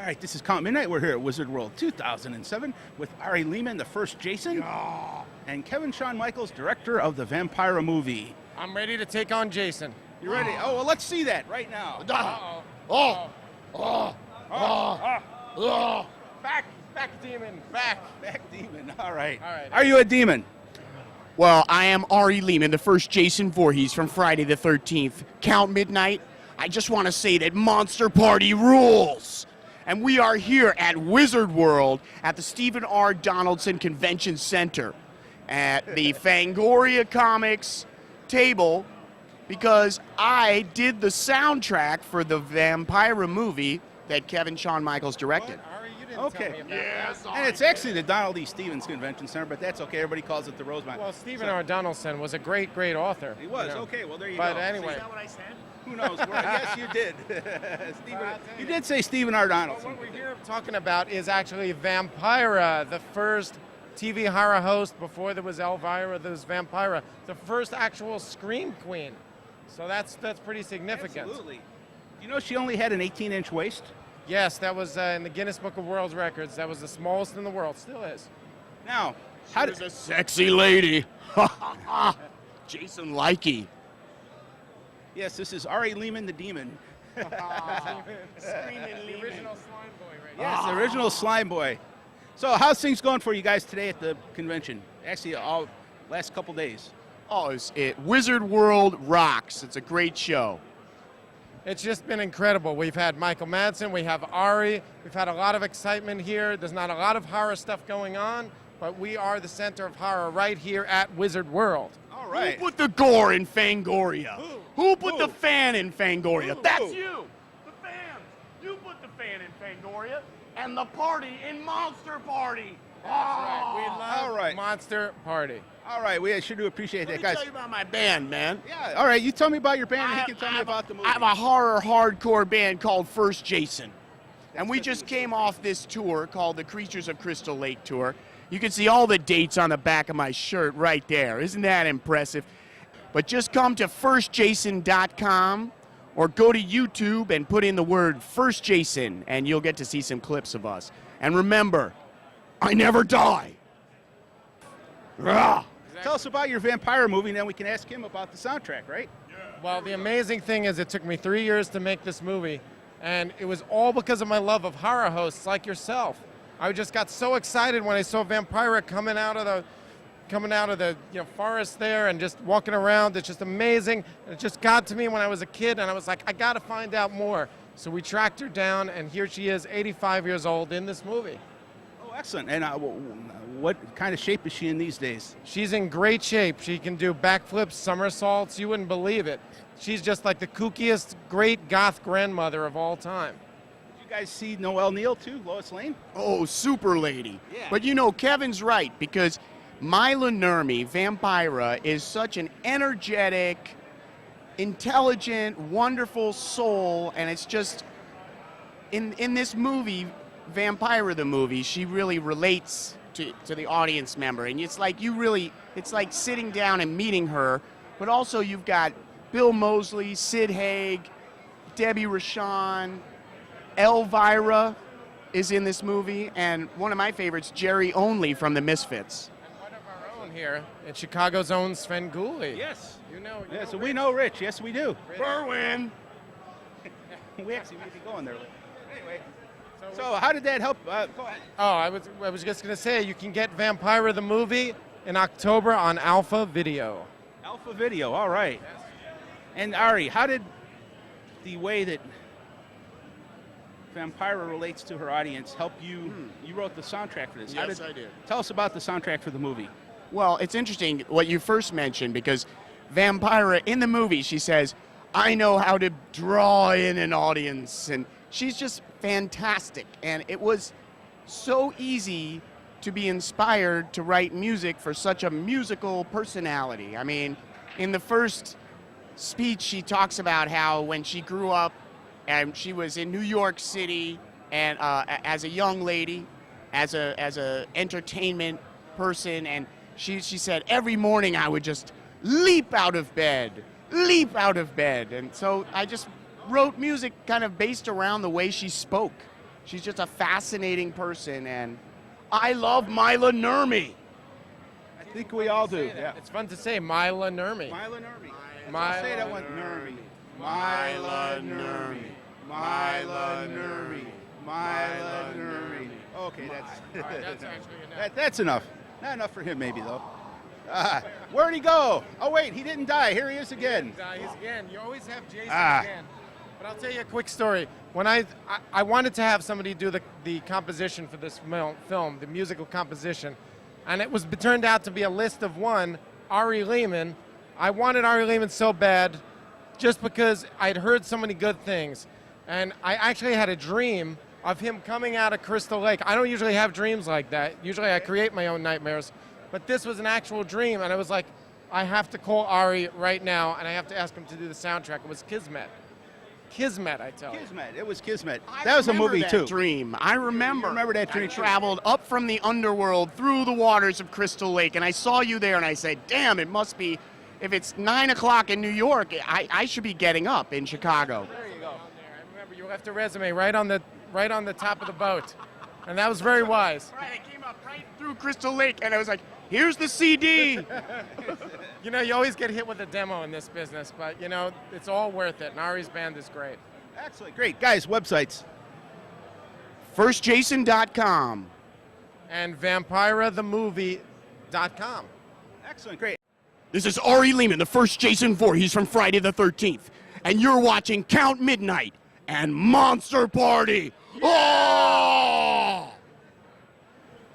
All right, this is Count Midnight. We're here at Wizard World 2007 with Ari Lehman, the first Jason, and Kevin Sean Michaels, director of the Vampira movie. I'm ready to take on Jason. You ready? Oh, well, let's see that right now. Back demon, back. Back demon, all right. All right. Are you a demon? Well, I am Ari Lehman, the first Jason Voorhees from Friday the 13th. Count Midnight. I just want to say that Monster Party rules. And we are here at Wizard World at the Stephen R. Donaldson Convention Center at the Fangoria Comics table because I did the soundtrack for the Vampira movie that Kevin Sean Michaels directed. Ari, you didn't tell me about Yes, that. And it's actually the Donald E. Stevens Convention Center, but that's okay. Everybody calls it the Rosemont. Well, Stephen R. Donaldson was a great author. He was. you know. Okay, well, there you But go. anyway. Is that what I said? Who knows? Yes, you did. Stephen, I'll tell you you. did say Stephen R. Well, Donaldson. what we're here talking about is actually Vampira, the first TV horror host before there was Elvira, there was Vampira, the first actual scream queen. So that's pretty significant. Absolutely. Do you know she only had an 18-inch waist? Yes, that was in the Guinness Book of World Records. That was the smallest in the world. Still is. Now, how She's did... a sexy lady. Jason Likey. Yes, this is Ari Lehman, the demon. The original slime boy, right? Yes, the original slime boy. So how's things going for you guys today at the convention? Actually, all last couple days. Oh, Wizard World rocks. It's a great show. It's just been incredible. We've had Michael Madsen, we have Ari, we've had a lot of excitement here. There's not a lot of horror stuff going on, but we are the center of horror right here at Wizard World. All right. Who put the gore in Fangoria? Who put Who? the fan in Fangoria? Who? That's Who? you. The fans. You put the fan in Fangoria and the party in Monster Party. That's right. We love All right. Monster Party. All right, we sure do appreciate Let that, me guys. tell you about my band, man. Yeah, all right, you tell me about your band and he can tell me about the movie. I have a horror hardcore band called First Jason. And we just came off this tour called the Creatures of Crystal Lake Tour. You can see all the dates on the back of my shirt right there. Isn't that impressive? But just come to firstjason.com or go to YouTube and put in the word First Jason and you'll get to see some clips of us. And remember, I never die. Rah. Tell us about your Vampira movie, and then we can ask him about the soundtrack, right? Well, the amazing thing is it took me 3 years to make this movie, and it was all because of my love of horror hosts like yourself. I just got so excited when I saw Vampira coming out of the forest there and just walking around. It's just amazing. It just got to me when I was a kid, and I was like, I got to find out more. So we tracked her down, and here she is, 85 years old in this movie. Oh, excellent. And what kind of shape is she in these days? She's in great shape. She can do backflips, somersaults. You wouldn't believe it. She's just like the kookiest, great goth grandmother of all time. Did you guys see Noelle Neal, too, Lois Lane? Oh, super lady. Yeah. But you know, Kevin's right, because Mila Nurmi, Vampira, is such an energetic, intelligent, wonderful soul, and it's just, in this movie, Vampira the movie, she really relates to the audience member, and it's like it's like sitting down and meeting her, but also you've got Bill Moseley, Sid Haig, Debbie Rochon, Elvira is in this movie, and one of my favorites, Jerry Only from the Misfits. And one of our own here in Chicago's own Sven Gulli. Yes. You know. Yeah, so Rich. we know Rich. Yes, we do. Rich. Berwin! We actually may be going there later. Anyway, So so how did that help? Go ahead. Oh, I was just gonna say you can get Vampira the movie in October on Alpha Video. Alpha Video, all right. And Ari, how did the way that Vampira relates to her audience help you? You wrote the soundtrack for this. Yes, I did. Tell us about the soundtrack for the movie. Well, it's interesting what you first mentioned, because Vampira, in the movie, she says, I know how to draw in an audience, and she's just fantastic. And it was so easy to be inspired to write music for such a musical personality. I mean, in the first speech, she talks about how when she grew up and she was in New York City and as a young lady, as a entertainment person, and she said every morning I would just leap out of bed. And so I just wrote music kind of based around the way she spoke. She's just a fascinating person, and I love Mila Nurmi. I think we all do. Say that. Yeah. It's fun to say, Mila Nurmi. Mila Nurmi. Mila Say that one. Nurmi. Mila Nurmi. Mila Nurmi. Mila Nurmi. Okay, That's actually enough. that's enough. Not enough for him, maybe though. Where'd he go? Oh wait, he didn't die. Here he is again. He's again. You always have Jason Ah. again. But I'll tell you a quick story. When I wanted to have somebody do the composition for this film, the musical composition, and it turned out to be a list of one, Ari Lehman. I wanted Ari Lehman so bad, just because I'd heard so many good things, and I actually had a dream of him coming out of Crystal Lake. I don't usually have dreams like that. Usually I create my own nightmares, but this was an actual dream, and I was like, I have to call Ari right now, and I have to ask him to do the soundtrack. It was Kismet. Kismet, I tell you. Kismet. It was Kismet. I That was a remember movie that too. Dream. I remember. You remember that I dream too? traveled up from the underworld through the waters of Crystal Lake, and I saw you there, and I said, "Damn, it must be. If it's 9 o'clock in New York, I should be getting up in Chicago." There you go. I remember you left a resume right on the top of the boat, and that was very wise. Right, I came up right through Crystal Lake, and I was like, "Here's the CD." You know, you always get hit with a demo in this business, but you know, it's all worth it. And Ari's band is great. Excellent. Great. Guys, websites. FirstJason.com. And VampiraTheMovie.com. Excellent. Great. This is Ari Lehman, the first Jason 4. He's from Friday the 13th. And you're watching Count Midnight and Monster Party. Oh!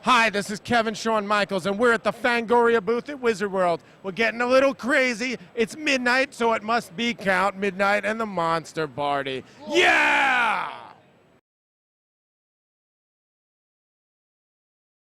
Hi, this is Kevin Shawn Michaels, and we're at the Fangoria booth at Wizard World. We're getting a little crazy. It's midnight, so it must be Count Midnight and the Monster Party. Yeah!